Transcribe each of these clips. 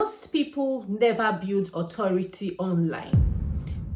Most people never build authority online,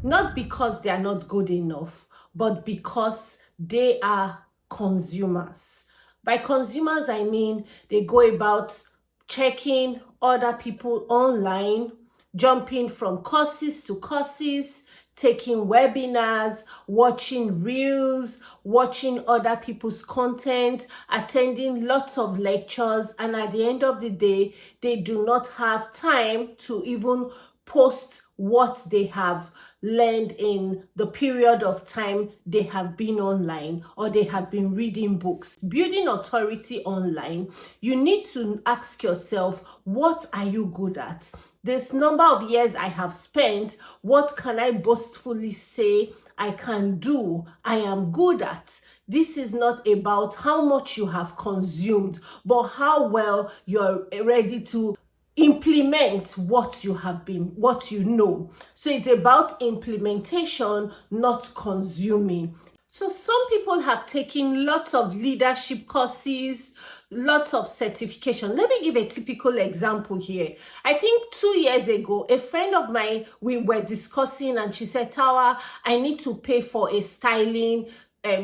not because they are not good enough, but because they are consumers. By consumers, I mean they go about checking other people online, jumping from courses to courses, taking webinars, watching reels, watching other people's content, attending lots of lectures, and at the end of the day, they do not have time to even post what they have learned in the period of time they have been online or they have been reading books. Building authority online, you need to ask yourself, what are you good at? This number of years I have spent, what can I boastfully say I can do, I am good at? This is not about how much you have consumed, but how well you're ready to implement what you know. So it's about implementation, not consuming. So some people have taken lots of leadership courses, lots of certification. Let me give a typical example here. I think 2 years ago, a friend of mine, we were discussing and she said, Tawa, I need to pay for a styling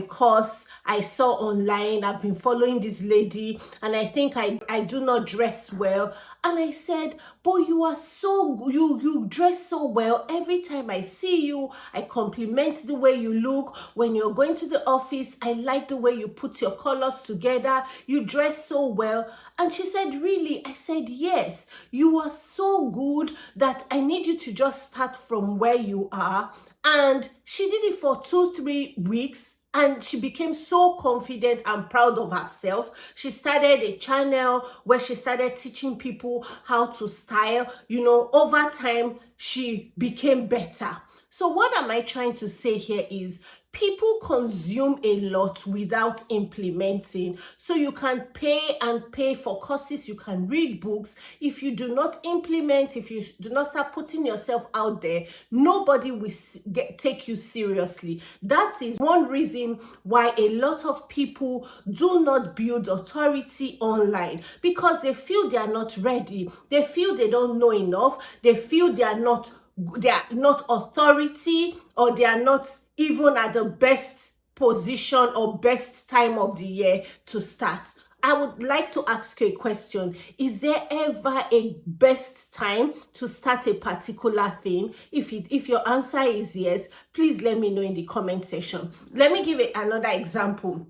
course I saw online. I've been following this lady and I think I do not dress well. And I said, but you are so, you dress so well. Every time I see you, I compliment the way you look. When you're going to the office, I like the way you put your colors together. You dress so well. And she said, really? I said, yes. You are so good that I need you to just start from where you are. And she did it for 2-3 weeks. And she became so confident and proud of herself. She started a channel where she started teaching people how to style. You know, over time, she became better. So what am I trying to say here is people consume a lot without implementing. So you can pay and pay for courses, you can read books. If you do not implement, if you do not start putting yourself out there, nobody will take you seriously. That is one reason why a lot of people do not build authority online, because they feel they are not ready. They feel they don't know enough. They feel they are not authority, or they are not even at the best position or best time of the year to start. I would like to ask you a question. Is there ever a best time to start a particular thing? If your answer is yes, please let me know in the comment section. Let me give another example.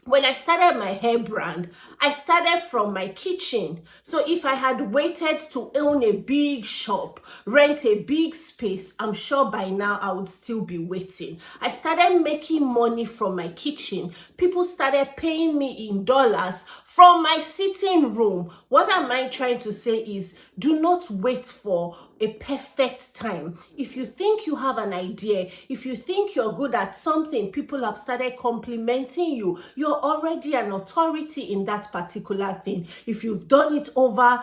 When I started my hair brand, I started from my kitchen. So if I had waited to own a big shop, rent a big space, I'm sure by now I would still be waiting. I started making money from my kitchen. People started paying me in dollars from my sitting room. What am I trying to say is, do not wait for a perfect time. If you think you have an idea, if you think you're good at something, people have started complimenting you, you're already an authority in that particular thing. If you've done it over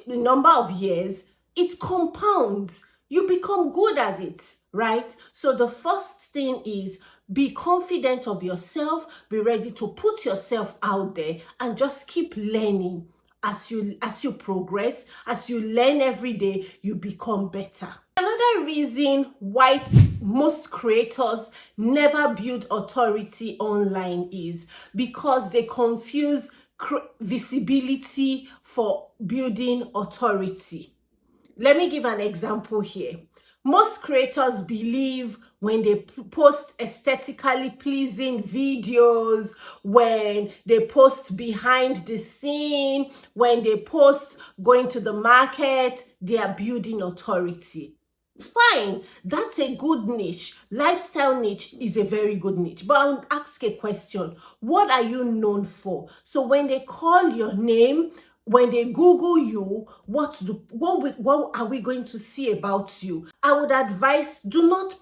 a number of years, it compounds. You become good at it, right? So the first thing is, be confident of yourself, be ready to put yourself out there and just keep learning. As you progress, as you learn every day, you become better. Another reason why most creators never build authority online is because they confuse visibility for building authority. Let me give an example here. Most creators believe when they post aesthetically pleasing videos, when they post behind the scene, when they post going to the market, they are building authority. Fine, that's a good niche. Lifestyle niche is a very good niche. But I'll ask a question. What are you known for? So when they call your name, when they Google you, what are we going to see about you? I would advise, do not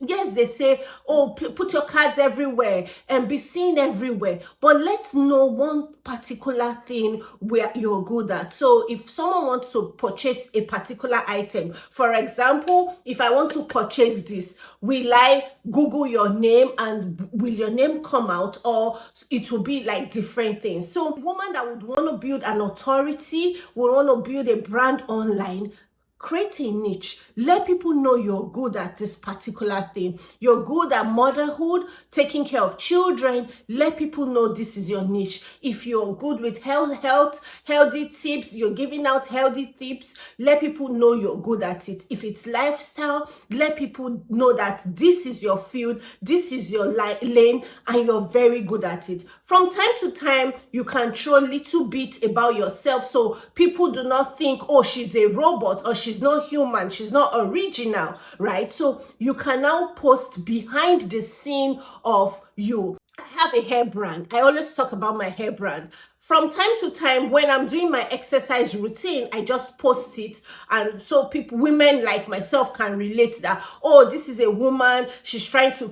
yes, they say, oh, put your cards everywhere and be seen everywhere, but let's know one particular thing where you're good at. So if someone wants to purchase a particular item, for example, if I want to purchase this, will I Google your name and will your name come out, or it will be like different things? So a woman that would want to build an authority, would want to build a brand online, create a niche. Let people know you're good at this particular thing. You're good at motherhood, taking care of children. Let people know this is your niche. If you're good with healthy tips, you're giving out healthy tips, let people know you're good at it. If it's lifestyle, let people know that this is your field, this is your lane, and you're very good at it. From time to time, you can throw a little bit about yourself so people do not think, oh, she's a robot, or she's not human, she's not original, right? So you can now post behind the scene of you. I have a hair brand. I always talk about my hair brand. From time to time, when I'm doing my exercise routine, I just post it, and so people, women like myself, can relate that, oh, this is a woman, she's trying to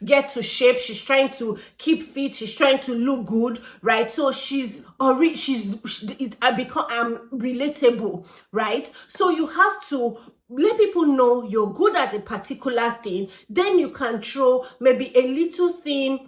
get to shape, she's trying to keep fit, she's trying to look good, right? So I'm relatable, right? So you have to let people know you're good at a particular thing. Then you can throw maybe a little thing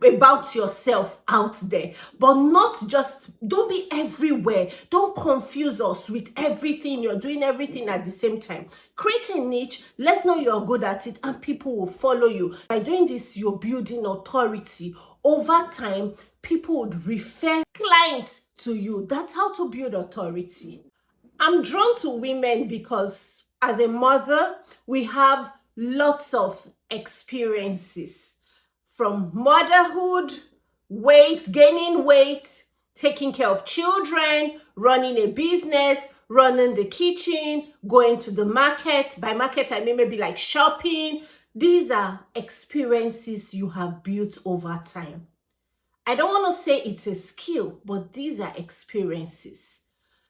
about yourself out there, but don't be everywhere. Don't confuse us with everything. You're doing everything at the same time. Create a niche, let's know you're good at it, and people will follow you. By doing this, you're building authority. Over time, people would refer clients to you. That's how to build authority. I'm drawn to women because as a mother, we have lots of experiences, from motherhood, gaining weight, taking care of children, running a business, running the kitchen, going to the market. By market, I mean maybe like shopping. These are experiences you have built over time. I don't want to say it's a skill, but these are experiences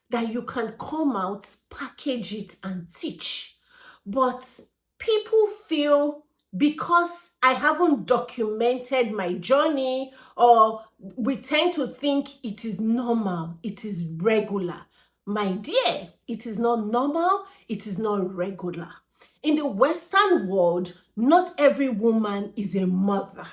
that you can come out, package it, and teach. But people feel, because I haven't documented my journey, or we tend to think it is normal, it is regular. My dear, it is not normal, it is not regular. In the Western world, not every woman is a mother.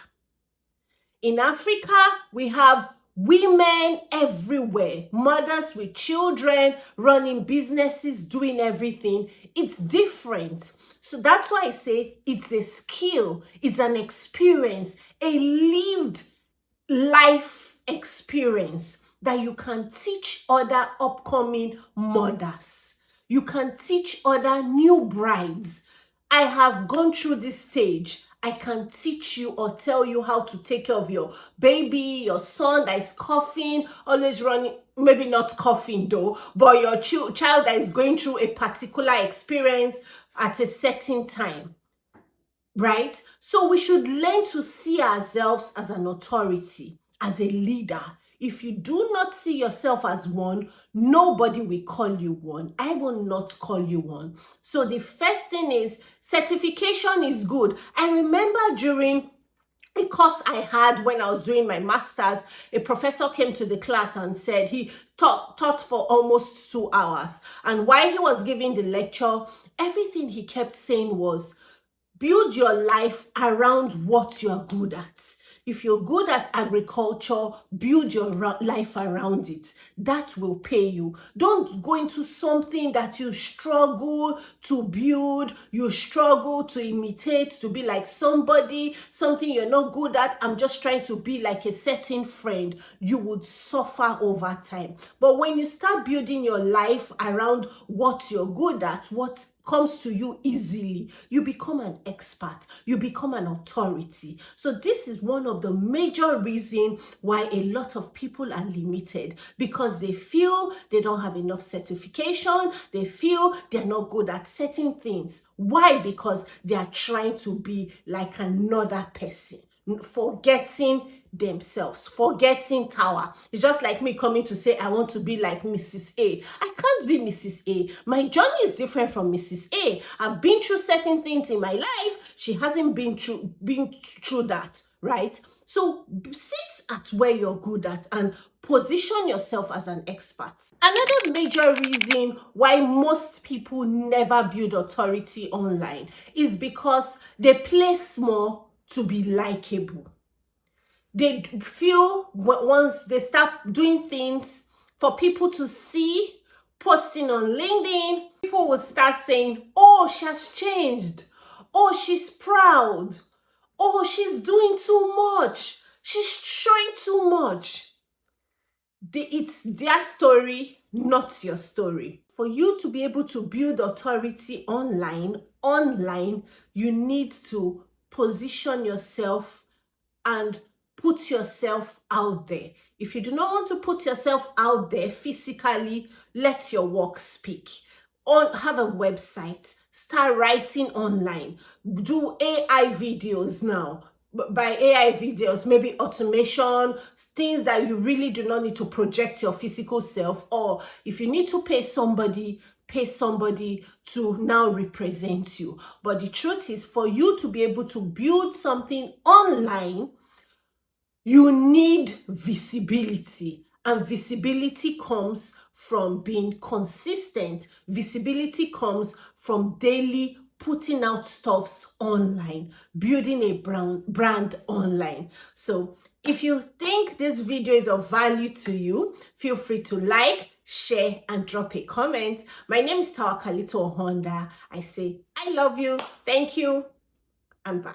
In Africa, we have women everywhere, mothers with children, running businesses, doing everything. It's different. So that's why I say it's a skill, it's an experience, a lived life experience that you can teach other upcoming mothers. You can teach other new brides. I have gone through this stage. I can teach you or tell you how to take care of your baby, your son that is coughing, always running, maybe not coughing though, but your child that is going through a particular experience at a certain time, right? So we should learn to see ourselves as an authority, as a leader. If you do not see yourself as one, nobody will call you one. I will not call you one. So the first thing is, certification is good. I remember during a course I had when I was doing my master's, a professor came to the class and said he taught for almost 2 hours. And while he was giving the lecture, everything he kept saying was, build your life around what you're good at. If you're good at agriculture, build your life around it. That will pay you. Don't go into something that you struggle to build, you struggle to imitate, to be like somebody, something you're not good at. I'm just trying to be like a certain friend. You would suffer over time. But when you start building your life around what you're good at, what comes to you easily, you become an expert, you become an authority. So this is one of the major reasons why a lot of people are limited, because they feel they don't have enough certification, they feel they're not good at certain things. Why? Because they are trying to be like another person, forgetting themselves. Forgetting tower. It's just like me coming to say I want to be like Mrs. A. I can't be Mrs. A. My journey is different from Mrs. A. I've been through certain things in my life. She hasn't been through that, right? So sit at where you're good at and position yourself as an expert. Another major reason why most people never build authority online is because they play small to be likable. They feel once they start doing things for people to see, posting on LinkedIn, people will start saying, oh, she has changed. Oh, she's proud. Oh, she's doing too much. She's showing too much. It's their story, not your story. For you to be able to build authority online, you need to position yourself and put yourself out there. If you do not want to put yourself out there physically, let your work speak. Have a website, start writing online, do AI videos now. By AI videos, maybe automation, things that you really do not need to project your physical self, or if you need to pay somebody to now represent you. But the truth is, for you to be able to build something online, you need visibility, and visibility comes from being consistent. Visibility comes from daily putting out stuffs online, building a brand online. So if you think this video is of value to you, feel free to like, share, and drop a comment. My name is Tawakalito Honda. I say I love you, thank you, and bye.